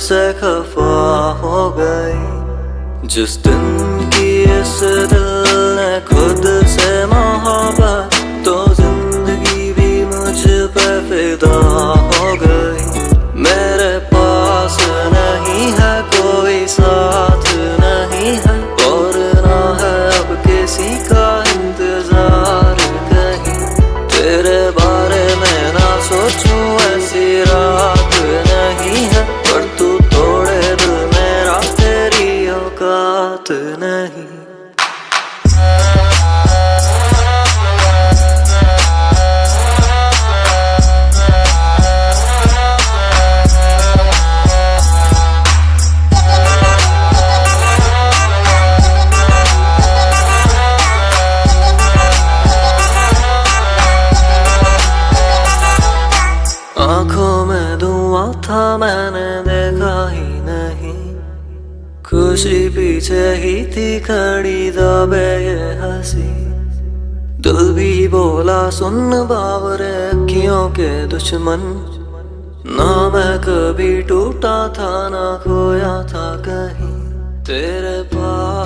से खफा हो गई। जिस दिन की इस दिल ने खुद से मोहब्बत, तो जिंदगी भी मुझ पे फिदा हो गई। मेरे पास नहीं है कोई साथ नहीं है, और ना है अब किसी का इंतजार कहीं। तेरे बारे में ना सोचूं ऐसी रात नहीं है, पर तू तोड़े दिल मेरा तेरी औकात नहीं। आंखों में धुआं था मैंने देखा ही नहीं, खुशी पीछे ही थी खड़ी दबे ये हंसी। दिल भी बोला सुन बावरे अखियों के दुश्मन, ना मैं कभी टूटा था ना खोया था कहीं। तेरे पास